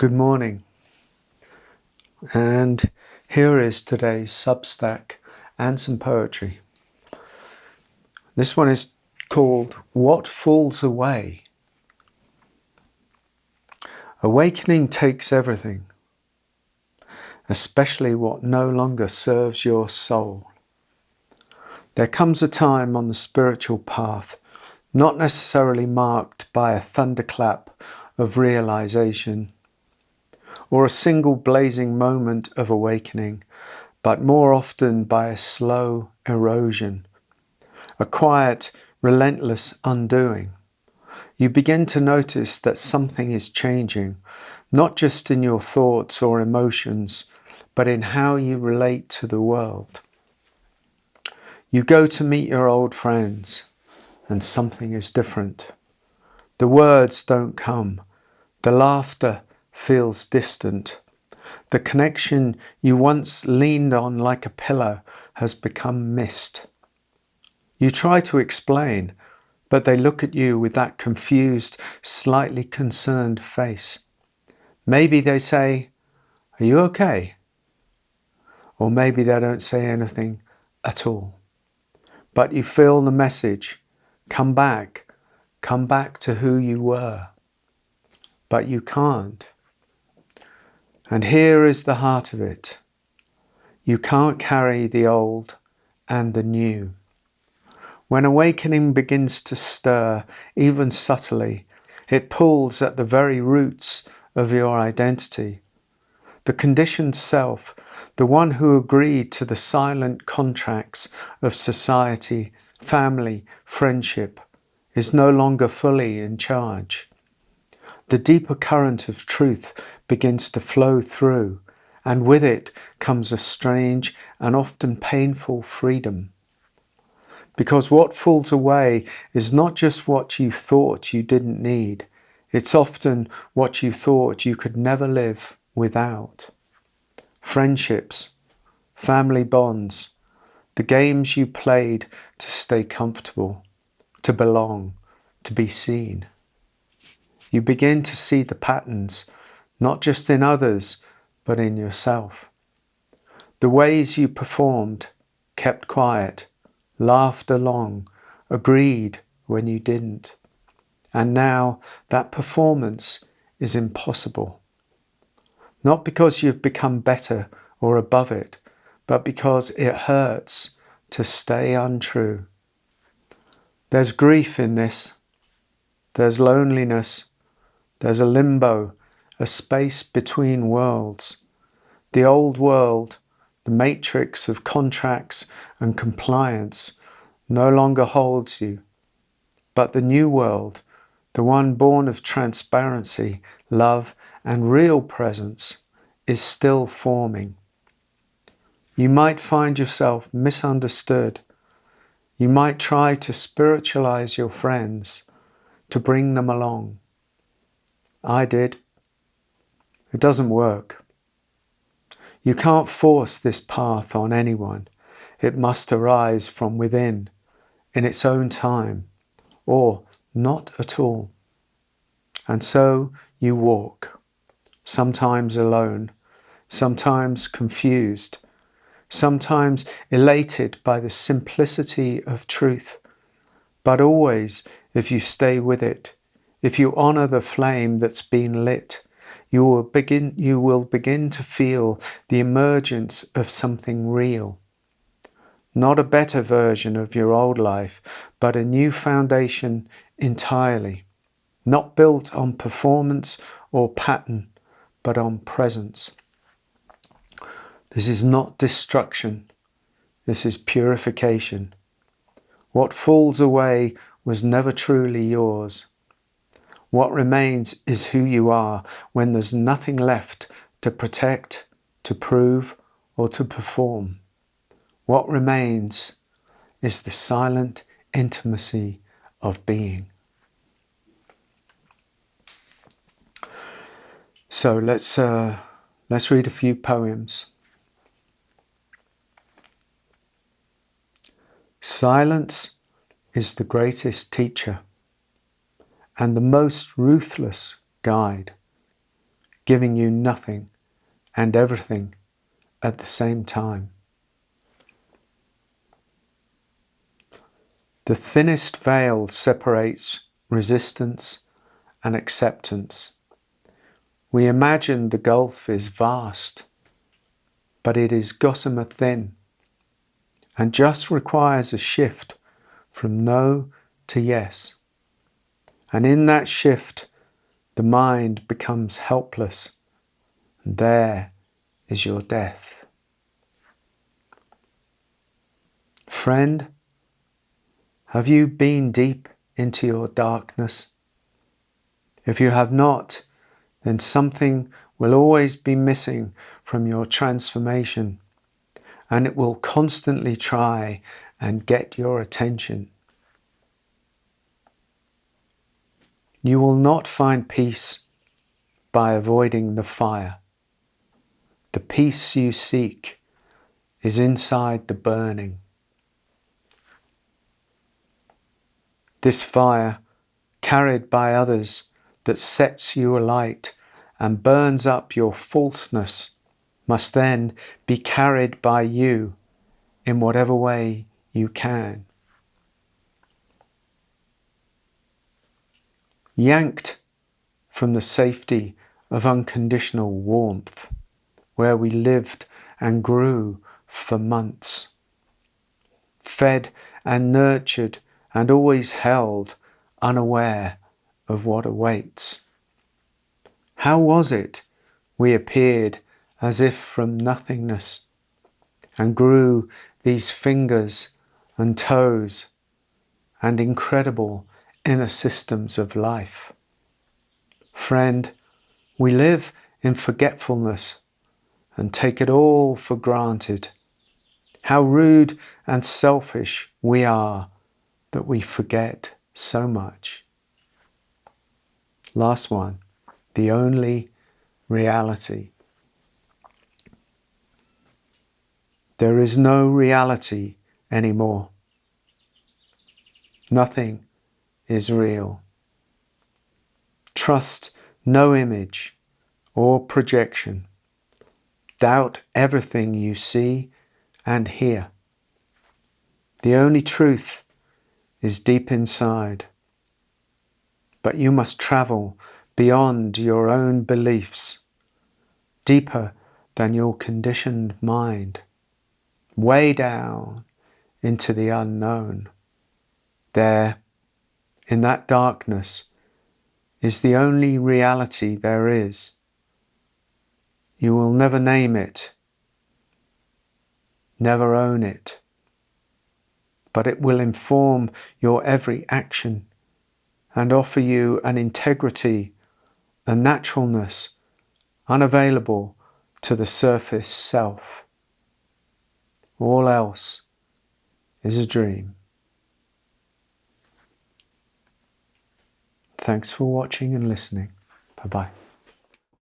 Good morning, and here is today's Substack and some poetry. This one is called What Falls Away. Awakening takes everything, especially what no longer serves your soul. There comes a time on the spiritual path, not necessarily marked by a thunderclap of realization, or a single blazing moment of awakening, but more often by a slow erosion, a quiet, relentless undoing. You begin to notice that something is changing, not just in your thoughts or emotions, but in how you relate to the world. You go to meet your old friends, and something is different. The words don't come. The laughter feels distant. The connection you once leaned on like a pillow has become mist. You try to explain, but they look at you with that confused, slightly concerned face. Maybe they say, "Are you okay?" Or maybe they don't say anything at all. But you feel the message, come back to who you were. But you can't. And here is the heart of it. You can't carry the old and the new. When awakening begins to stir, even subtly, it pulls at the very roots of your identity. The conditioned self, the one who agreed to the silent contracts of society, family, friendship, is no longer fully in charge. The deeper current of truth begins to flow through, and with it comes a strange and often painful freedom. Because what falls away is not just what you thought you didn't need, it's often what you thought you could never live without. Friendships, family bonds, the games you played to stay comfortable, to belong, to be seen. You begin to see the patterns, not just in others, but in yourself. The ways you performed, kept quiet, laughed along, agreed when you didn't. And now that performance is impossible. Not because you've become better or above it, but because it hurts to stay untrue. There's grief in this. There's loneliness. There's a limbo, a space between worlds. The old world, the matrix of contracts and compliance, no longer holds you. But the new world, the one born of transparency, love, and real presence, is still forming. You might find yourself misunderstood. You might try to spiritualize your friends, to bring them along. I did. It doesn't work. You can't force this path on anyone. It must arise from within, in its own time, or not at all. And so you walk, sometimes alone, sometimes confused, sometimes elated by the simplicity of truth. But always, if you stay with it, if you honor the flame that's been lit, you will begin to feel the emergence of something real. Not a better version of your old life, but a new foundation entirely. Not built on performance or pattern, but on presence. This is not destruction. This is purification. What falls away was never truly yours. What remains is who you are when there's nothing left to protect, to prove, or to perform. What remains is the silent intimacy of being. So let's read a few poems. Silence is the greatest teacher and the most ruthless guide. giving you nothing and everything at the same time. The thinnest veil separates resistance and acceptance. We imagine the gulf is vast, but it is gossamer thin and just requires a shift from no to yes. And in that shift, the mind becomes helpless, and there is your death. Friend, have you been deep into your darkness? If you have not, then something will always be missing from your transformation, and it will constantly try and get your attention. You will not find peace by avoiding the fire. The peace you seek is inside the burning. This fire, carried by others, that sets you alight and burns up your falseness, must then be carried by you in whatever way you can. Yanked from the safety of unconditional warmth, where we lived and grew for months, fed and nurtured and always held, unaware of what awaits. How was it we appeared as if from nothingness and grew these fingers and toes and incredible inner systems of life? Friend, we live in forgetfulness and take it all for granted. How rude and selfish we are that we forget so much. Last one, the only reality. There is no reality anymore. Nothing is real. Trust no image or projection. Doubt everything you see and hear. The only truth is deep inside. But you must travel beyond your own beliefs, deeper than your conditioned mind, way down into the unknown. There, in that darkness, is the only reality there is. You will never name it, never own it, but it will inform your every action and offer you an integrity, a naturalness unavailable to the surface self. All else is a dream. Thanks for watching and listening. Bye-bye.